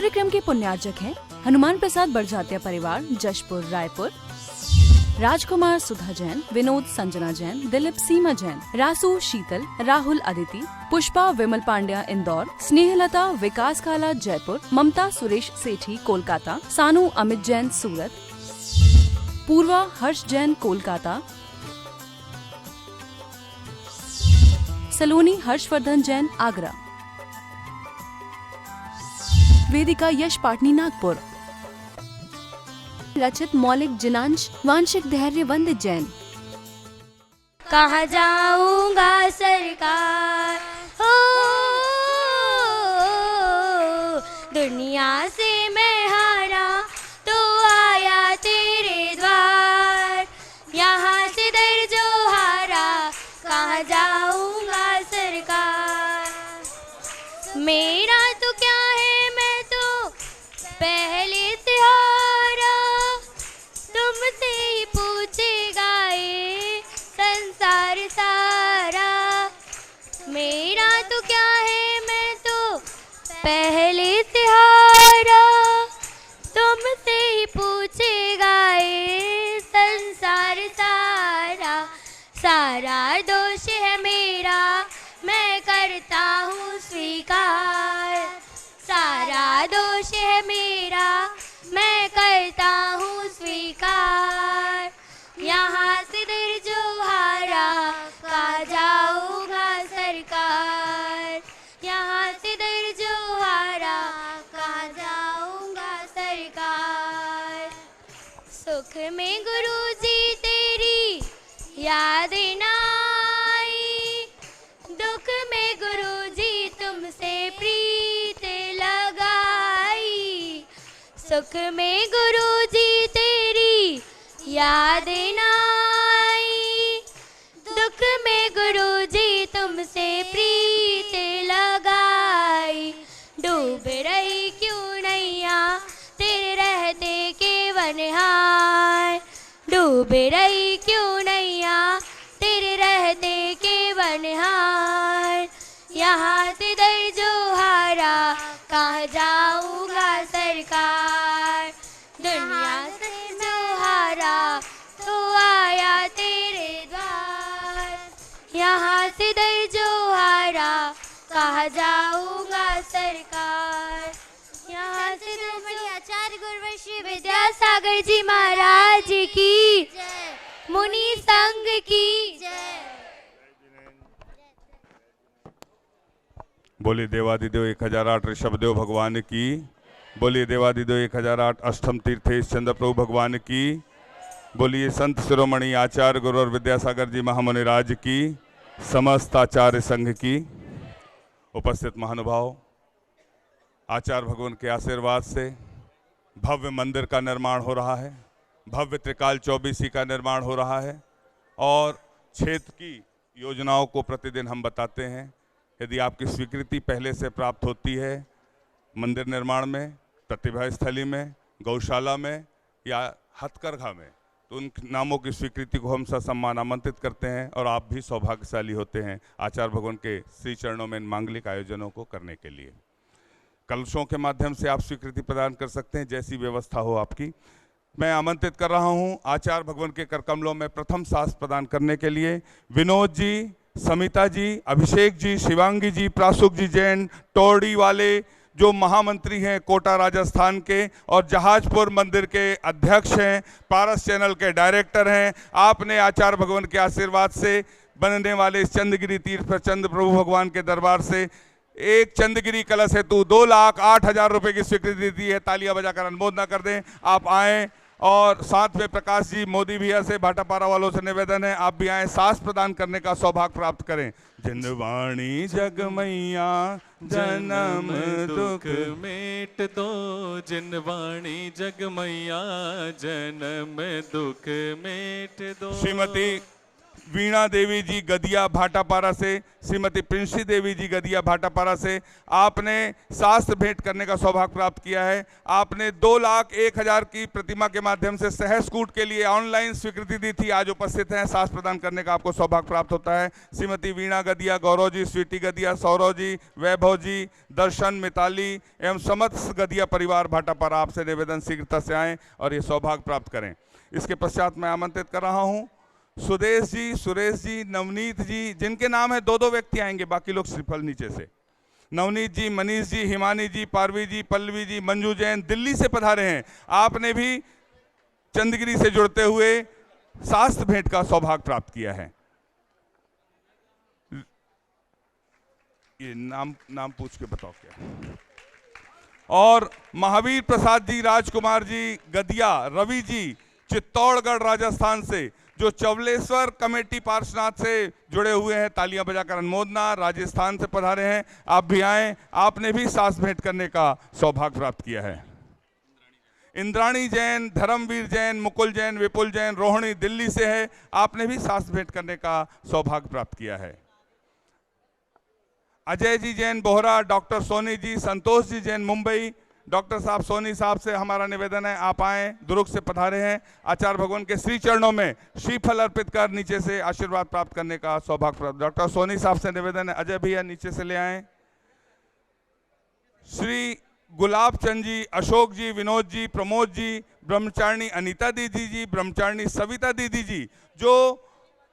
कार्यक्रम के पुण्यार्चक हैं हनुमान प्रसाद बड़जात्या परिवार, जशपुर, रायपुर। राजकुमार सुधा जैन, विनोद संजना जैन, दिलीप सीमा जैन, रासू शीतल, राहुल अदिति, पुष्पा विमल पांड्या इंदौर, स्नेहलता विकास काला जयपुर, ममता सुरेश सेठी कोलकाता, सानू अमित जैन सूरत, पूर्वा हर्ष जैन कोलकाता, सलोनी हर्षवर्धन जैन आगरा, वेदिका यश पाटनी नागपुर, रचित मौलिक जिनांश वांशिक धैर्य वंदित जैन। कहाँ जाऊंगा सरकार हो, दुनिया से मैं हारा तो आया तेरे द्वार, यहाँ से दर जो हारा कहाँ जाऊंगा सरकार। मेरा तो क्या है, मैं तो पहले से हारा, तुमसे ही पूछेगा ये संसार सारा। मेरा तो क्या है, मैं तो पहले से हारा, तुमसे ही पूछेगा ये संसार सारा। सारा दोष है मेरा, मैं करता हूँ स्वीकार। सारा दोष है मेरा, मैं करता हूँ स्वीकार। यहाँ से दिल जो हारा कहाँ जाऊँगा सरकार। यहाँ से दिल जो हारा कहाँ जाऊँगा सरकार। सुख में गुरुजी तेरी याद ना आई, दुख में गुरुजी तुमसे प्रीत लगाई। सुख में गुरुजी तेरी याद ना आई, दुख में गुरुजी तुमसे प्रीत लगाई। डूब रही क्यों नैया तेरे रहते के वनहार, डूब रही क्यों नैया तेरे रहते के वनहार। यहाँ से दर जो हारा कहाँ जाऊँगा सरकार। दुनिया से जो हारा तो आया तेरे द्वार, यहाँ से दर जो हारा कहाँ जाऊँगा सरकार। यहाँ से जो आचार्य गुरुवर श्री विद्यासागर जी महाराज की, मुनि संघ की जय। बोलिए देवादिदेव 1008 ऋषभदेव भगवान की। बोलिए देवादिदेव 1008 अष्टम तीर्थेश चंद्र प्रभु भगवान की। बोलिए संत शिरोमणि आचार्य गुरु और विद्यासागर जी महामुनि राज की, समस्त आचार्य संघ की। उपस्थित महानुभाव, आचार्य भगवान के आशीर्वाद से भव्य मंदिर का निर्माण हो रहा है, भव्य त्रिकाल चौबीसी का निर्माण हो रहा है और क्षेत्र की योजनाओं को प्रतिदिन हम बताते हैं। यदि आपकी स्वीकृति पहले से प्राप्त होती है मंदिर निर्माण में, प्रतिभा स्थली में, गौशाला में या हथकरघा में, तो उन नामों की स्वीकृति को हम ससम्मान आमंत्रित करते हैं और आप भी सौभाग्यशाली होते हैं आचार्य भगवान के श्री चरणों में इन मांगलिक आयोजनों को करने के लिए। कलशों के माध्यम से आप स्वीकृति प्रदान कर सकते हैं, जैसी व्यवस्था हो आपकी। मैं आमंत्रित कर रहा हूं आचार्य भगवान के करकमलों में प्रथम शास्त्र प्रदान करने के लिए विनोद जी, समिता जी, अभिषेक जी, शिवांगी जी, प्रासुक जी जैन, टोड़ी वाले जो महामंत्री हैं कोटा राजस्थान के और जहाजपुर मंदिर के अध्यक्ष हैं, पारस चैनल के डायरेक्टर हैं। आपने आचार्य भगवान के आशीर्वाद से बनने वाले इस चंद्रगिरी तीर्थ पर चंद्र प्रभु भगवान के दरबार से एक चंद्रगिरी कलश हेतु 2,08,000 रुपये की स्वीकृति दी है। तालियां बजाकर अनुमोदना कर दें। आप आएँ और साथ में प्रकाश जी, मोदी भैया से, भाटापारा वालों से निवेदन है आप भी आए, सास प्रदान करने का सौभाग्य प्राप्त करें। जिनवाणी जगमैया जन्म दुख मेट दो, जिनवाणी जगमैया जन्म दुख मेट दो। श्रीमती वीणा देवी जी गदिया भाटापारा से, श्रीमती प्रिंसी देवी जी गदिया भाटापारा से आपने शास्त्र भेंट करने का सौभाग्य प्राप्त किया है। आपने 2,01,000 की प्रतिमा के माध्यम से सहस्कूट के लिए ऑनलाइन स्वीकृति दी थी, आज उपस्थित हैं। शास्त्र प्रदान करने का आपको सौभाग्य प्राप्त होता है। श्रीमती वीणा गदिया, गौरव जी, स्वीटी गदिया, सौरव जी, वैभव जी, दर्शन, मिताली एवं समस्त गदिया परिवार भाटापारा, आपसे निवेदन शीघ्रता से आएँ और ये सौभाग्य प्राप्त करें। इसके पश्चात मैं आमंत्रित कर रहा हूँ सुदेश जी, सुरेश जी, नवनीत जी, जिनके नाम है 2-2 व्यक्ति आएंगे, बाकी लोग श्रीफल नीचे से। नवनीत जी, मनीष जी, हिमानी जी, पारवी जी, पल्लवी जी, मंजू जैन दिल्ली से पधारे हैं। आपने भी चंदगिरी से जुड़ते हुए शास्त्र भेंट का सौभाग्य प्राप्त किया है। ये नाम पूछ के बताओ क्या। और महावीर प्रसाद जी, राजकुमार जी गदिया, रवि जी चित्तौड़गढ़ राजस्थान से, जो चवलेश्वर कमेटी पार्श्वनाथ से जुड़े हुए हैं, तालियां बजाकर अनुमोदना, राजस्थान से पधारे हैं। आप भी आएं, आपने भी शास्त्र भेंट करने का सौभाग्य प्राप्त किया है। इंद्राणी जैन, धर्मवीर जैन, मुकुल जैन, विपुल जैन, रोहिणी दिल्ली से है, आपने भी शास्त्र भेंट करने का सौभाग्य प्राप्त किया है। अजय जी जैन बोहरा, डॉक्टर सोनी जी, संतोष जी जैन मुंबई, डॉक्टर साहब सोनी साहब से हमारा निवेदन है आप आएँ, दुर्ग से पधारे हैं। आचार्य भगवान के श्री चरणों में श्रीफल अर्पित कर नीचे से आशीर्वाद प्राप्त करने का सौभाग्य प्राप्त। डॉक्टर सोनी साहब से निवेदन है, अजय भैया नीचे से ले आएँ। श्री गुलाब चंद जी, अशोक जी, विनोद जी, प्रमोद जी, ब्रह्मचारिणी अनीता दीदी जी, ब्रह्मचारिणी सविता दीदी जी, जो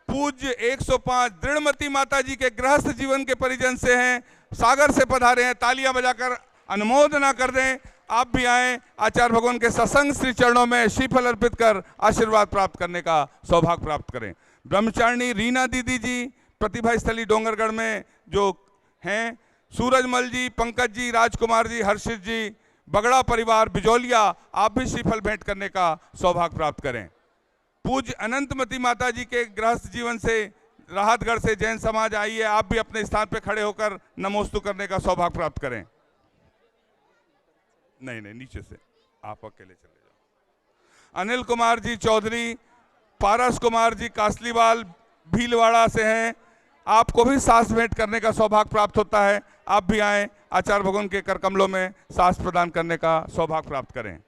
पूज्य 105 दृढ़मती माता जी के गृहस्थ जीवन के परिजन से हैं, सागर से पधारे हैं। तालियां बजाकर अनुमोदना कर दें। आप भी आएं, आचार्य भगवान के सत्संग श्री चरणों में श्रीफल अर्पित कर आशीर्वाद प्राप्त करने का सौभाग्य प्राप्त करें। ब्रह्मचारिणी रीना दीदी जी प्रतिभा स्थली डोंगरगढ़ में जो हैं, सूरजमल जी, पंकज जी, राजकुमार जी, हर्षित जी, बगड़ा परिवार बिजौलिया, आप भी श्रीफल भेंट करने का सौभाग्य प्राप्त करें। पूज्य अनंतमती माता जी के गृहस्थ जीवन से राहतगढ़ से जैन समाज आई है, आप भी अपने स्थान पर खड़े होकर नमोस्तु करने का सौभाग्य प्राप्त करें। नहीं, नीचे से आप अकेले चले जाओ। अनिल कुमार जी चौधरी, पारस कुमार जी कासलीवाल भीलवाड़ा से हैं, आपको भी शास्त्र भेंट करने का सौभाग्य प्राप्त होता है। आप भी आएँ, आचार्य भगवान के कर कमलों में शास्त्र प्रदान करने का सौभाग्य प्राप्त करें।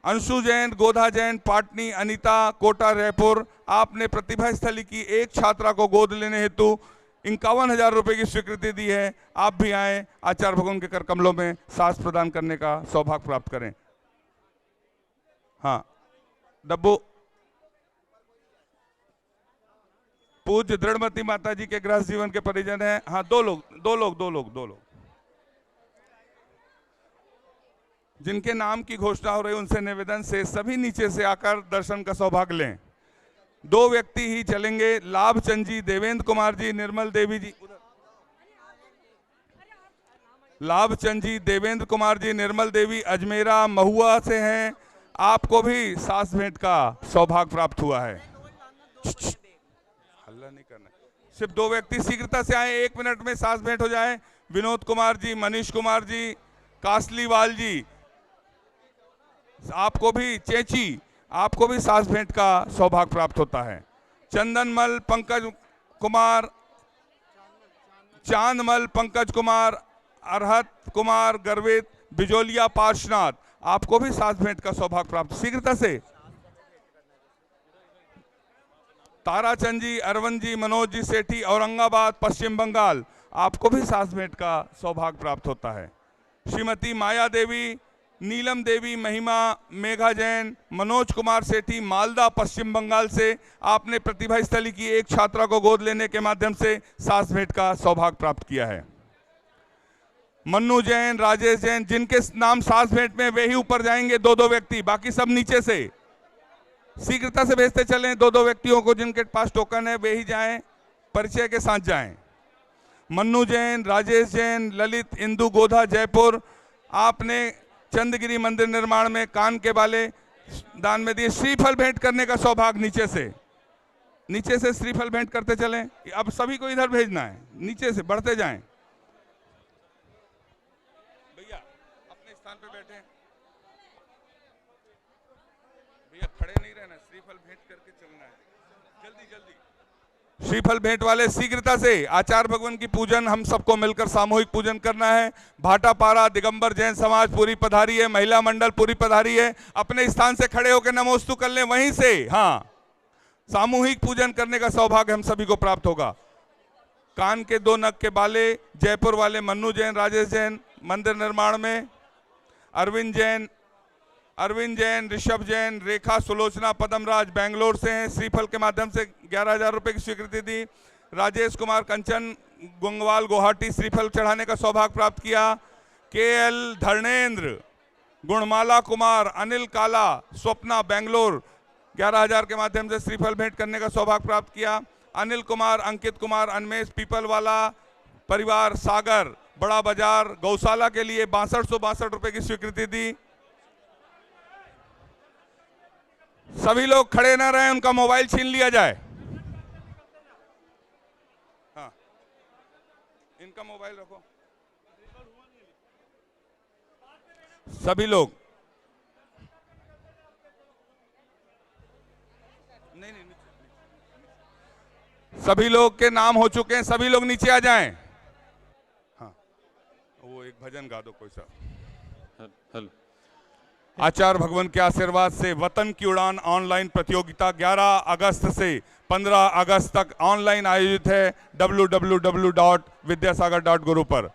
अंशु जैन, गोधा जैन, पाटनी अनीता, कोटा रायपुर, आपने प्रतिभा स्थली की एक छात्रा को गोद लेने हेतु 51,000 रुपये की स्वीकृति दी है। आप भी आएँ, आचार्य भगवान के कर कमलों में शास्त्र प्रदान करने का सौभाग्य प्राप्त करें। हाँ, डब्बू पूज्य दृढ़मती माता जी के गृहस्थ जीवन के परिजन हैं। हाँ, दो लोग जिनके नाम की घोषणा हो रही है, उनसे निवेदन से सभी नीचे से आकर दर्शन का सौभाग्य लें। 2 व्यक्ति ही चलेंगे, लाभचंद जी, देवेंद्र कुमार जी, निर्मल देवी जी, लाभचंद जी, देवेंद्र कुमार जी, निर्मल देवी अजमेरा महुआ से हैं, आपको भी शास्त्र भेंट का सौभाग्य प्राप्त हुआ है। हल्ला नहीं करना, सिर्फ 2 व्यक्ति शीघ्रता से आए, 1 मिनट में शास्त्र भेंट हो जाए। विनोद कुमार जी, मनीष कुमार जी, कासलीवाल जी, आपको भी चेची, आपको भी शास्त्र भेंट का सौभाग्य प्राप्त होता है। चंदनमल, पंकज कुमार, चांदमल, पंकज कुमार, अरहत कुमार, गर्वित, बिजोलिया पार्श्वनाथ, आपको भी शास्त्र भेंट का सौभाग्य प्राप्त। शीघ्रता से ताराचंद जी, अरविंद जी, मनोज जी सेठी, औरंगाबाद पश्चिम बंगाल, आपको भी शास्त्र भेंट का सौभाग्य प्राप्त होता है। श्रीमती माया देवी, नीलम देवी, महिमा, मेघा जैन, मनोज कुमार सेठी मालदा पश्चिम बंगाल से, आपने प्रतिभा स्थली की एक छात्रा को गोद लेने के माध्यम से शास्त्र भेंट का सौभाग्य प्राप्त किया है। मन्नू जैन, राजेश जैन, जिनके नाम शास्त्र भेंट में वे ही ऊपर जाएंगे, 2-2 व्यक्ति, बाकी सब नीचे से शीघ्रता से भेजते चलें। 2-2 व्यक्तियों को जिनके पास टोकन है वे ही जाएं, परिचय के साथ जाएं। मन्नू जैन, राजेश जैन, ललित, इंदु गोधा जयपुर, आपने चंदगिरी मंदिर निर्माण में कान के बाले दान में दिए। श्रीफल भेंट करने का सौभाग्य नीचे से श्रीफल भेंट करते चलें। अब सभी को इधर भेजना है, नीचे से बढ़ते जाएं। भैया अपने स्थान पे बैठे, भैया खड़े नहीं रहना, श्रीफल भेंट करके चलना है, जल्दी जल्दी। श्रीफल भेंट वाले शीघ्रता से आचार्य भगवान की पूजन हम सबको मिलकर सामूहिक पूजन करना है। भाटापारा दिगंबर जैन समाज पूरी पधारी है, महिला मंडल पूरी पधारी है। अपने स्थान से खड़े होकर नमोस्तु कर लें वहीं से। हाँ, सामूहिक पूजन करने का सौभाग्य हम सभी को प्राप्त होगा। कान के 2 नग के बाले जयपुर वाले मन्नू जैन, राजेश जैन मंदिर निर्माण में, अरविंद जैन, ऋषभ जैन, रेखा सुलोचना पदमराज बेंगलोर से हैं, श्रीफल के माध्यम से 11,000 रुपए की स्वीकृति दी। राजेश कुमार कंचन गुंगवाल गुवाहाटी श्रीफल चढ़ाने का सौभाग्य प्राप्त किया। KL धर्मेंद्र, गुणमाला कुमार, अनिल काला, स्वप्ना बेंगलोर 11,000 के माध्यम से श्रीफल भेंट करने का सौभाग्य प्राप्त किया। अनिल कुमार, अंकित कुमार, अनमेश पीपलवाला परिवार सागर बड़ा बाजार गौशाला के लिए 6262 रुपए की स्वीकृति दी। सभी लोग खड़े न रहें, उनका मोबाइल छीन लिया जाए। हाँ, इनका मोबाइल रखो। सभी लोग नहीं, सभी लोग के नाम हो चुके हैं, सभी लोग नीचे आ जाएं। हाँ, वो एक भजन गा दो कोई सा। हेलो। आचार्य भगवान के आशीर्वाद से वतन की उड़ान ऑनलाइन प्रतियोगिता 11 अगस्त से 15 अगस्त तक ऑनलाइन आयोजित है www.vidyasagar.guru पर।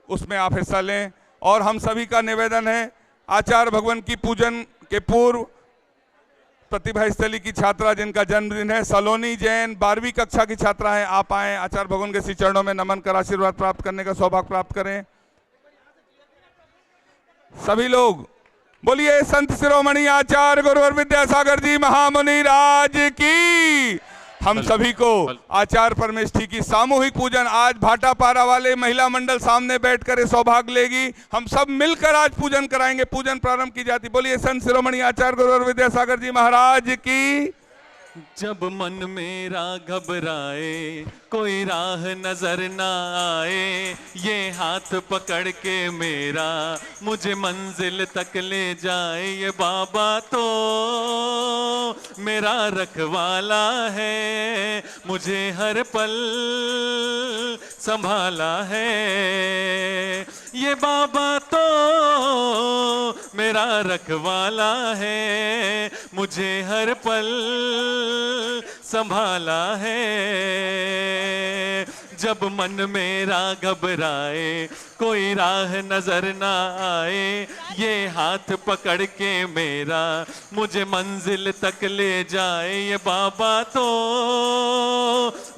उसमें आप हिस्सा लें। और हम सभी का निवेदन है, आचार्य भगवान की पूजन के पूर्व प्रतिभा स्थली की छात्रा जिनका जन्मदिन है सलोनी जैन 12वीं कक्षा की छात्रा है, आप आए आचार्य भगवान के श्री चरणों में नमन कर आशीर्वाद प्राप्त करने का सौभाग्य प्राप्त करें। सभी लोग बोलिए संत शिरोमणि आचार्य गुरुवर विद्यासागर जी महामुनि राज की। हम सभी को आचार्य परमेष्ठी की सामूहिक पूजन आज भाटापारा वाले महिला मंडल सामने बैठकर ये सौभाग्य लेगी। हम सब मिलकर आज पूजन कराएंगे। पूजन प्रारंभ की जाती। बोलिए संत शिरोमणि आचार्य गुरुवर विद्यासागर जी महाराज की। जब मन मेरा घबराए, कोई राह नजर ना आए, ये हाथ पकड़ के मेरा मुझे मंजिल तक ले जाए। ये बाबा तो मेरा रखवाला है, मुझे हर पल संभाला है। ये बाबा तो मेरा रखवाला है, मुझे हर पल संभाला है। जब मन मेरा घबराए, कोई राह नजर ना आए, ये हाथ पकड़ के मेरा मुझे मंजिल तक ले जाए। ये बाबा तो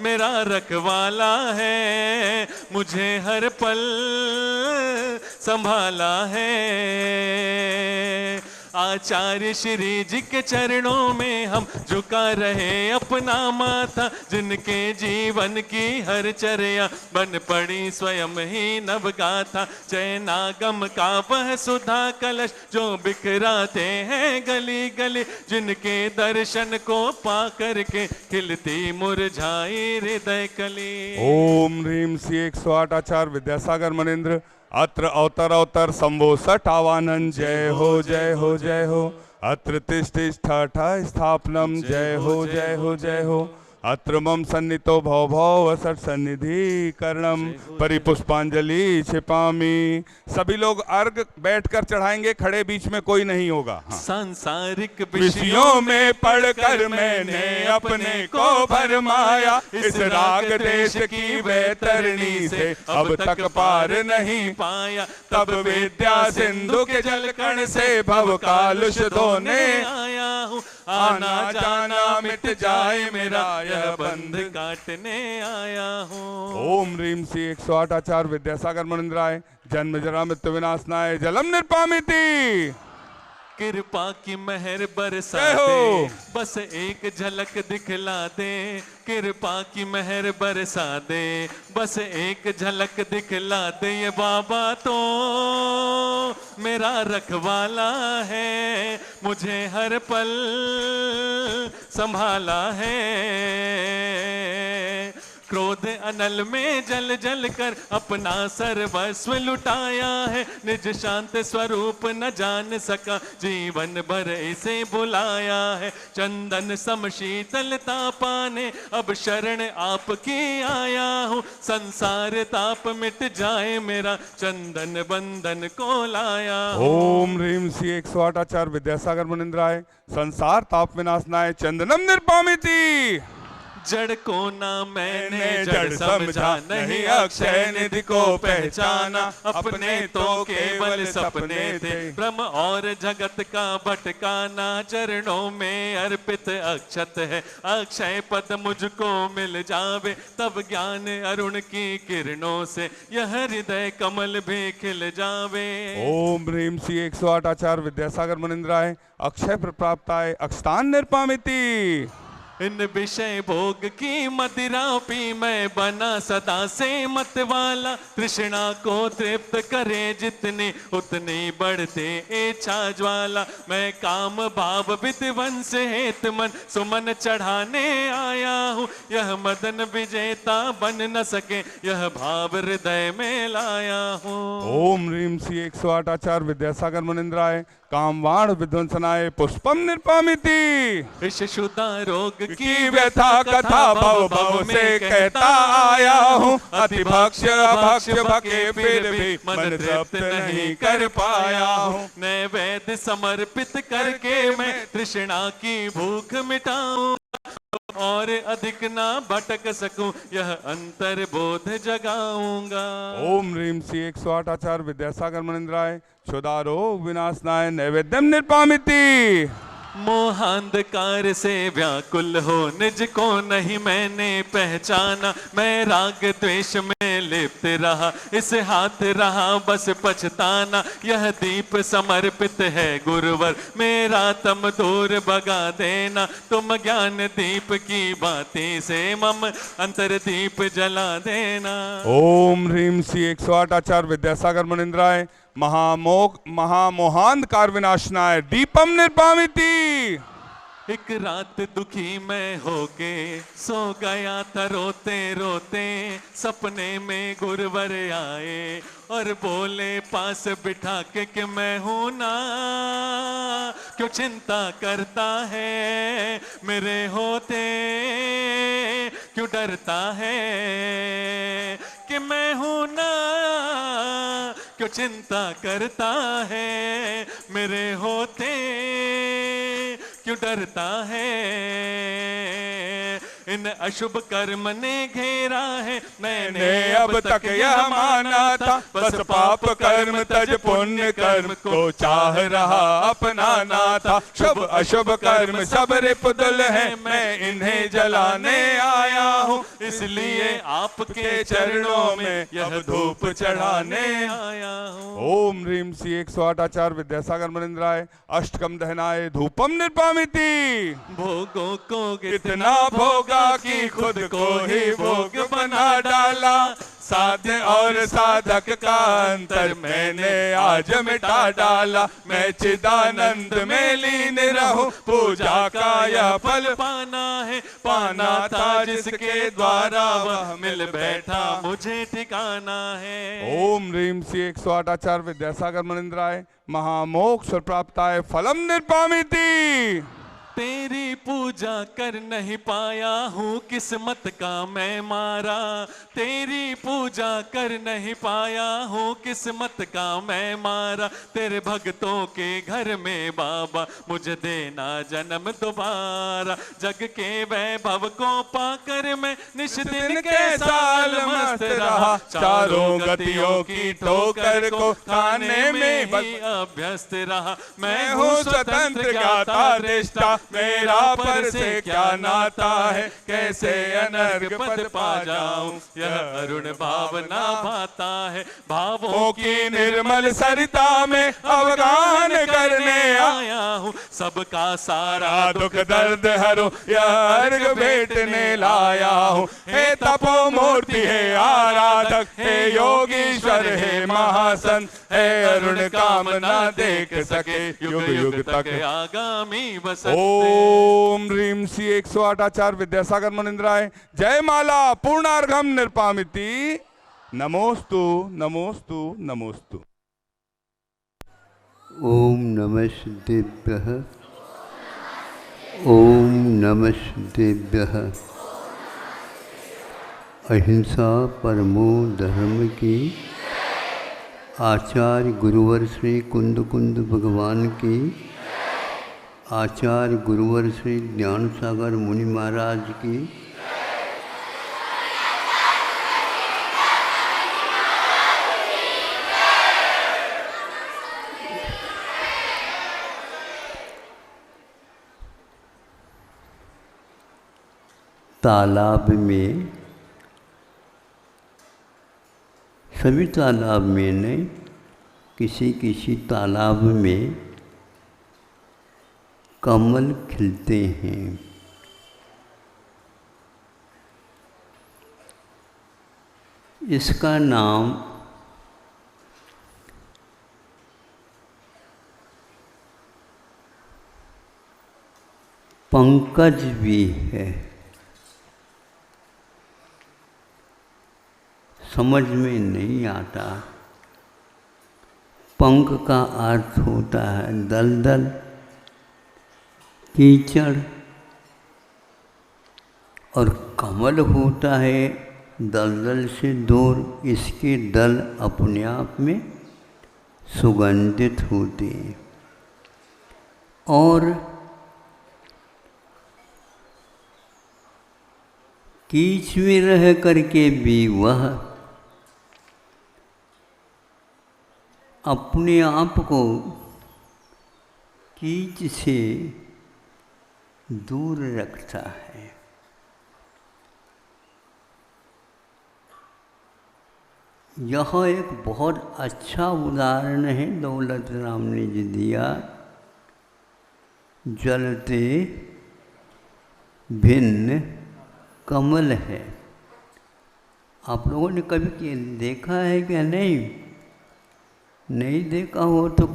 मेरा रखवाला है, मुझे हर पल संभाला है। आचार्य श्री जी के चरणों में हम झुका रहे अपना माथा, जिनके जीवन की हर चर्या बन पड़ी स्वयं ही नवगाथा। चैनागम का वह सुधा कलश जो बिखराते हैं गली गली, जिनके दर्शन को पा करके खिलती मुरझाई हृदय कली। ओम ह्रीम श्री 108 आचार्य विद्यासागर मनेन्द्र अत्र अवतर शंभो सठ आवानन। जय हो जय हो जय हो। अत्र तिष्ठा स्थापनम। जय हो जय हो जय हो। अत्र मम सन्नितो भव भव सठ सन्निधि करणम परिपुष्पांजलि छिपामी। सभी लोग अर्घ बैठकर चढ़ाएंगे, खड़े बीच में कोई नहीं होगा। हाँ। सांसारिक विषयों में पढ़कर मैंने अपने को भरमाया, इस राग देश की वैतरणी से अब तक पार नहीं पाया। तब विद्या सिंधु के जलकण से भव कालुष धोने आया हूँ, आना जाना मिट जाए मेरा यह बंध काटने आया हूँ। ओम ह्रीम श्री 108 आचार्य विद्यासागर मनेन्द्राय जन्म जरा मृत्यु विनाशनाय जलम निर्पामिति। कृपा की मेहर बरसा दे, बस एक झलक दिखला दे। कृपा की मेहर बरसा दे, बस एक झलक दिखला दे। ये बाबा तो मेरा रखवाला है, मुझे हर पल संभाला है। क्रोध अनल में जल जल कर अपना सर्वस्व लुटाया है। निज शांत स्वरूप न जान सका, जीवन भर इसे बुलाया है। चंदन सम शीतलता पाने अब शरण आपकी आया हूँ। संसार ताप मिट जाए मेरा, चंदन बंधन को लाया हूँ। ओम ह्रीम श्री 108 आचार्य विद्यासागर मुनिंद्राय। संसार ताप विनाशनाय चंदनम निर्पामिति। जड़ को ना मैंने जड़ समझा, नहीं अक्षय निधि को पहचाना। अपने तो केवल सपने थे, ब्रह्म और जगत का भटकाना। चरणों में अर्पित अक्षत है, अक्षय पद मुझको मिल जावे। तब ज्ञान अरुण की किरणों से यह हृदय कमल भी खिल जावे। ओम ह्रीम श्री 108 आचार्य विद्यासागर मुनिंद्राय। अक्षय प्राप्ताय अक्षतान निर्पामिति। इन विषय भोग की मदिरा पी मैं बना सदा से मत वाला। तृष्णा को तृप्त करे जितनी, उतनी बढ़ते इच्छा ज्वाला। मैं काम भाव विध्वंस हेत मन सुमन चढ़ाने आया हूँ। यह मदन विजेता बन न सके, यह भाव हृदय में लाया हूँ। ओम ह्रीम श्री 108 आचार्य विद्यासागर मुनिंद्राय। कामवाण विध्वंसनाय पुष्पम निर्पामिति। इस शुदा रोग की व्यथा कथा भव भव से कहता आया हूँ। अति भक्ष्य अभक्ष्य भके फिर भी मन तृप्त नहीं कर पाया हूँ। नैवेद्य समर्पित करके मैं तृष्णा की भूख मिटाऊं, और अधिक ना भटक सकूं, यह अंतर बोध जगाऊंगा। ओम ह्रीम श्री 108 आचार्य विद्यासागर मुनिंद्राय। क्षुधारो विनाशनाय नैवेद्यम निर्पामिति। मोहांधकार से व्याकुल हो निज को नहीं मैंने पहचाना। मैं राग द्वेष में लिप्त रहा, इस हाथ रहा बस पछताना। यह दीप समर्पित है गुरुवर, मेरा तम दूर भगा देना। तुम ज्ञान दीप की बातें से मम अंतर दीप जला देना। ओम ह्रीम श्री 108 आचार्य विद्यासागर मुनिंद्राय। महामोहांधकार विनाशनाय दीपम निर्पामिति। एक रात दुखी मैं होके सो गया था रोते रोते। सपने में गुरुवर आए और बोले पास बिठा के कि मैं हूं ना, क्यों चिंता करता है मेरे होते, क्यों डरता है कि मैं हूं ना, क्यों चिंता करता है मेरे होते, क्यों डरता है। इन अशुभ कर्म ने घेरा है, मैंने अब तक यह माना था। बस पाप कर्म तज पुण्य कर्म को चाह रहा अपनाना था। शुभ अशुभ कर्म सब रिपुदल है, मैं इन्हें जलाने आया हूँ। इसलिए आपके चरणों में यह धूप चढ़ाने आया हूँ। ओम ह्रीम श्री 108 आचार्य विद्यासागर मुनिंद्राय। अष्टकम दहनाय धूपम निर्पामिति। भोगों को इतना भोगा कि खुद को ही भोग बना डाला। साध्य और साधक का अंतर मैंने आज मिटा डाला। मैं चिदानंद में लीन रहूं, पूजा का यह फल पाना है। पाना था जिसके द्वारा वह मिल बैठा, मुझे ठिकाना है। ओम ह्रीम श्री 108 आचार्य विद्यासागर मुनिंद्राय। महामोक्ष प्राप्ताय फलम निर्पामिति। तेरी पूजा कर नहीं पाया हूँ, किस्मत का मैं मारा। तेरी पूजा कर नहीं पाया हूँ, किस्मत का मैं मारा। तेरे भक्तों के घर में बाबा मुझे देना जन्म दोबारा। जग के वैभव को पाकर मैं निश दिन के साल मस्त रहा। चारों गतियों की ठोकर को खाने में ही अभ्यस्त रहा। मैं हूँ स्वतंत्र ज्ञाता दृष्टा, मेरा पर से क्या नाता है। कैसे अनर्घ पद पा जाऊं, यह अरुण भावना भाता है। भावों की निर्मल सरिता में अवगान करने आया हूँ। सबका सारा दुख दर्द हरो, यह अर्घ भेंटने लाया हूँ। हे तपो मूर्ति, हे आराधक, हे योगीश्वर, हे महासंत, हे अरुण कामना देख सके युग युग तक आगामी बसंत। ओम ह्रीम सी 108 आचार्य विद्यासागर मुनिंद्राय जय माला पूर्णार्घम निर्पामिति नमोस्तु नमोस्तु नमोस्तु। ओम नमः सिद्धेभ्यः ओम नमः सिद्धेभ्यः। अहिंसा परमो धर्म की। आचार्य गुरुवर श्री कुंद कुंद भगवान की। आचार्य गुरुवर श्री ज्ञान सागर मुनि महाराज की। तालाब में, सभी तालाब में नहीं, किसी किसी तालाब में कमल खिलते हैं। इसका नाम पंकज भी है। समझ में नहीं आता। पंख का अर्थ होता है दलदल, कीचड़, और कमल होता है दलदल से दूर। इसके दल अपने आप में सुगंधित होते हैं और कीच में रह करके भी वह अपने आप को कीच से दूर रखता है। यह एक बहुत अच्छा उदाहरण है दौलत राम ने जी दिया। जलते भिन्न कमल है। आप लोगों ने कभी देखा है क्या? नहीं देखा हो तो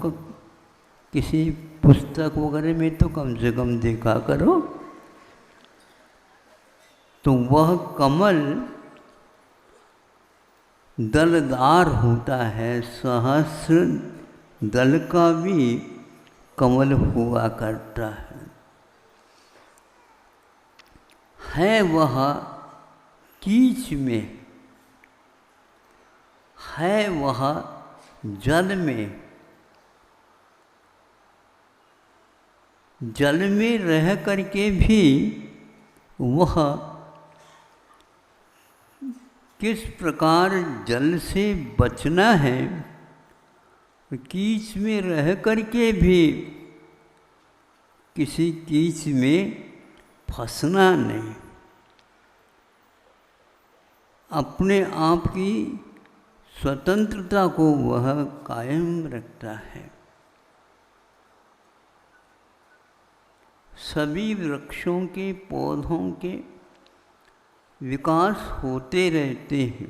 किसी पुस्तक वगैरह में तो कम से कम देखा करो। तो वह कमल दलदार होता है। सहस्र दल का भी कमल हुआ करता है वह कीच में, है वह जल में। जल में रह करके भी वह किस प्रकार जल से बचना है, कीच में रह करके भी किसी कीच में फंसना नहीं, अपने आप की स्वतंत्रता को वह कायम रखता है। सभी वृक्षों के, पौधों के विकास होते रहते हैं।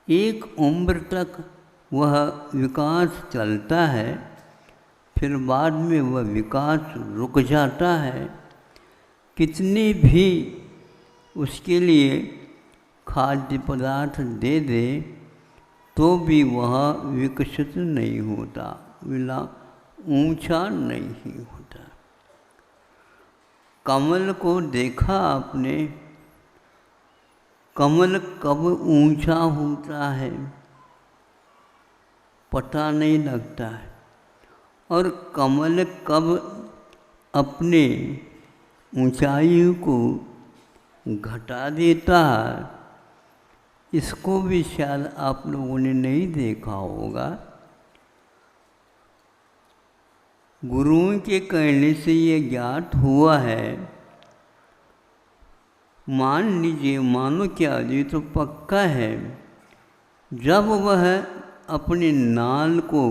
एक उम्र तक वह विकास चलता है, फिर बाद में वह विकास रुक जाता है। कितने भी उसके लिए खाद्य पदार्थ दे दे तो भी वह विकसित नहीं होता, ऊंचा नहीं होता। कमल को देखा आपने? कमल कब ऊंचा होता है पता नहीं लगता है, और कमल कब अपने ऊंचाई को घटा देता है, इसको भी शायद आप लोगों ने नहीं देखा होगा। गुरुओं के कहने से ये ज्ञात हुआ है। मान लीजिए, मानो क्या, ये तो पक्का है, जब वह अपने नाल को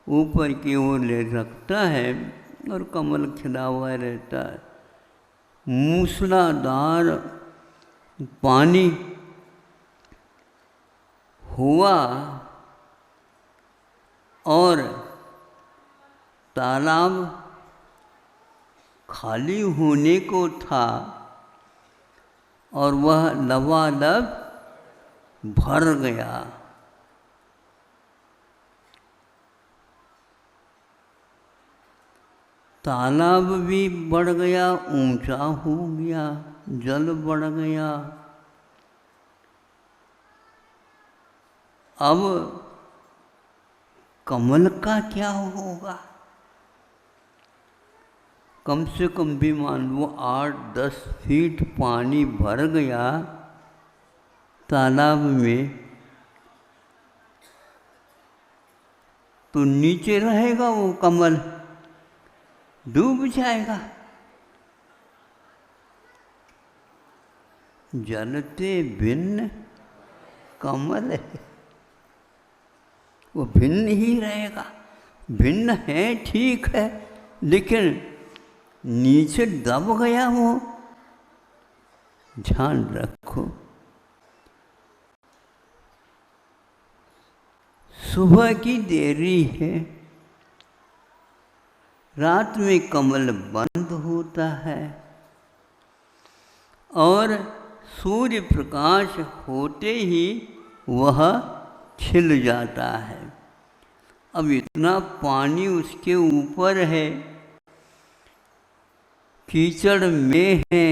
ऊपर की ओर ले रखता है और कमल खिला हुआ रहता है, मूसलाधार पानी हुआ और तालाब खाली होने को था और वह लबालब भर गया। तालाब भी बढ़ गया, ऊंचा हो गया, जल बढ़ गया। अब कमल का क्या होगा? कम से कम भी मान लो 8-10 फीट पानी भर गया तालाब में, तो नीचे रहेगा वो कमल, डूब जाएगा। जलते भिन्न कमल है, वो भिन्न ही रहेगा। भिन्न है ठीक है, लेकिन नीचे दब गया वो, ध्यान रखो। सुबह की देरी है, रात में कमल बंद होता है और सूर्य प्रकाश होते ही वह खिल जाता है। अब इतना पानी उसके ऊपर है, कीचड़ में है,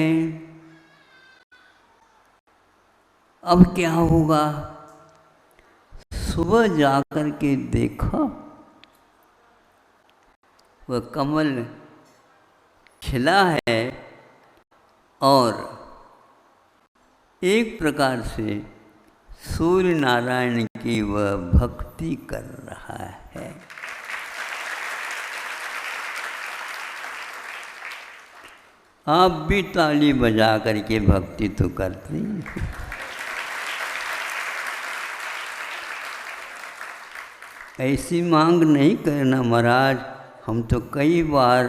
अब क्या होगा? सुबह जाकर के देखा वह कमल खिला है और एक प्रकार से सूर्य नारायण की वह भक्ति कर रहा है। आप भी ताली बजा करके भक्ति तो करते हैं। ऐसी मांग नहीं करना महाराज, हम तो कई बार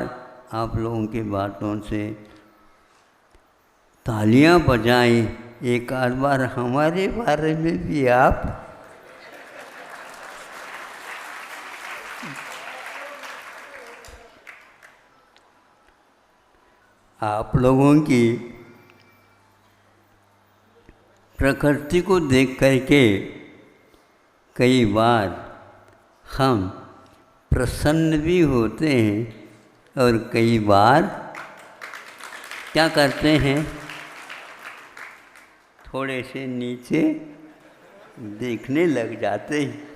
आप लोगों की बातों से तालियां बजाई, एक आध बार हमारे बारे में भी आप लोगों की प्रकृति को देख करके कई बार हम प्रसन्न भी होते हैं और कई बार क्या करते हैं, थोड़े से नीचे देखने लग जाते हैं।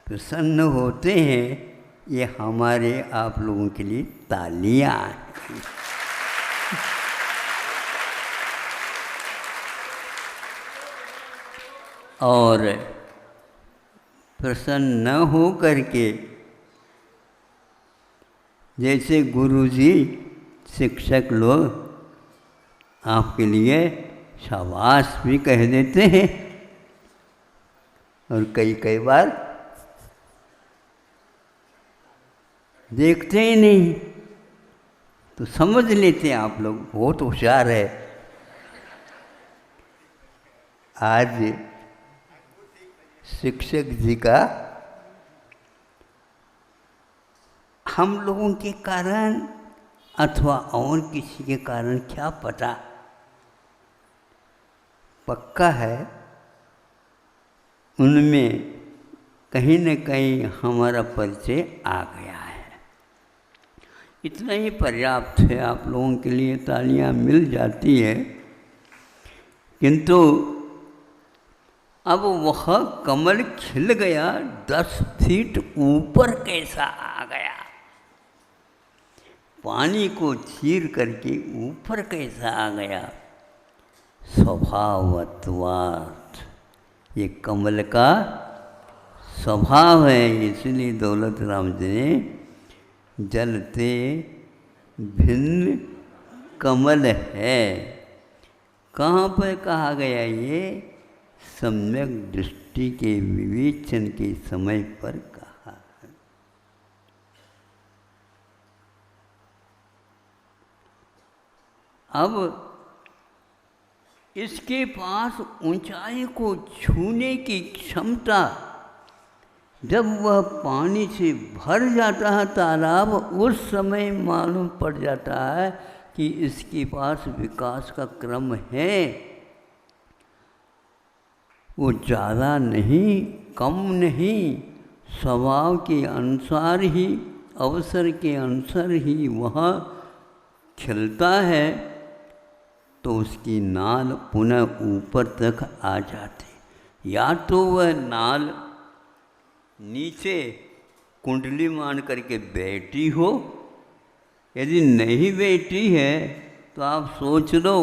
प्रसन्न होते हैं, ये हमारे आप लोगों के लिए तालियां हैं। और प्रसन्न न हो करके जैसे गुरुजी शिक्षक लोग आपके लिए शाबाश भी कह देते हैं और कई बार देखते ही नहीं तो समझ लेते हैं आप लोग बहुत होशियार है। आज शिक्षक जी का हम लोगों के कारण अथवा और किसी के कारण क्या पता, पक्का है उनमें कहीं न कहीं हमारा परिचय आ गया है। इतना ही पर्याप्त है, आप लोगों के लिए तालियां मिल जाती है। किंतु अब वह कमल खिल गया, 10 फीट ऊपर कैसा आ गया, पानी को चीर करके ऊपर कैसा आ गया। स्वभावत्वात्, ये कमल का स्वभाव है। इसलिए दौलत राम जी ने जलते भिन्न कमल है, कहाँ पर कहा गया? ये सम्यक दृष्टि के विवेचन के समय पर कहा है। अब इसके पास ऊंचाई को छूने की क्षमता जब वह पानी से भर जाता है तालाब, उस समय मालूम पड़ जाता है कि इसके पास विकास का क्रम है। वो ज़्यादा नहीं, कम नहीं, स्वभाव के अनुसार ही, अवसर के अनुसार ही वह खिलता है, तो उसकी नाल पुनः ऊपर तक आ जाती। या तो वह नाल नीचे कुंडली मान करके बैठी हो, यदि नहीं बैठी है तो आप सोच लो,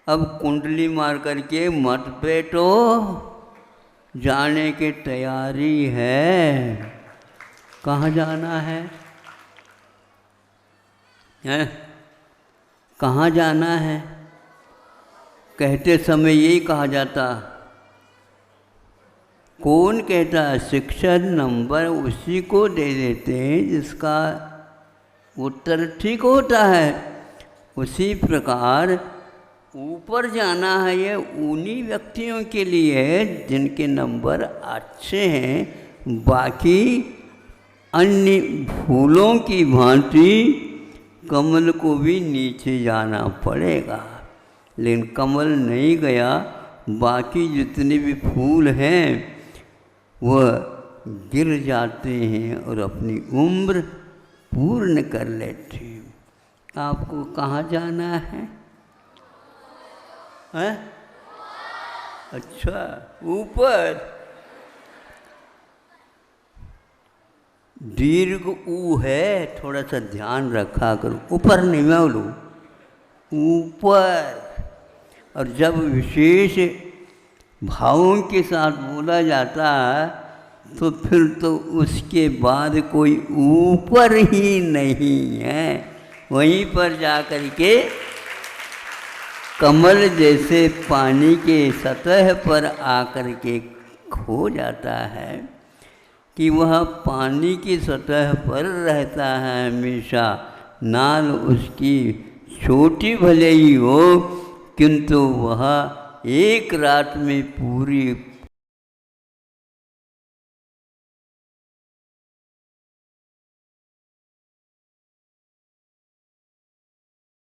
अब कुंडली मार करके मत बैठो, जाने की तैयारी है। कहाँ जाना है? हैं? कहाँ जाना है? कहते समय यही कहा जाता। कौन कहता है? शिक्षक नंबर उसी को दे देते हैं जिसका उत्तर ठीक होता है। उसी प्रकार ऊपर जाना है, ये उन्हीं व्यक्तियों के लिए है जिनके नंबर अच्छे हैं। बाकी अन्य फूलों की भांति कमल को भी नीचे जाना पड़ेगा, लेकिन कमल नहीं गया। बाकी जितने भी फूल हैं वह गिर जाते हैं और अपनी उम्र पूर्ण कर लेते हैं। आपको कहाँ जाना है? हैं? अच्छा, ऊपर। दीर्घ ऊ है, थोड़ा सा ध्यान रखा करो। ऊपर नहीं बोलो, ऊपर। और जब विशेष भावों के साथ बोला जाता है तो फिर तो उसके बाद कोई ऊपर ही नहीं है। वहीं पर जा कर के कमल जैसे पानी के सतह पर आकर के खो जाता है कि वह पानी की सतह पर रहता है हमेशा। नाल उसकी छोटी भले ही हो, किंतु वह एक रात में पूरी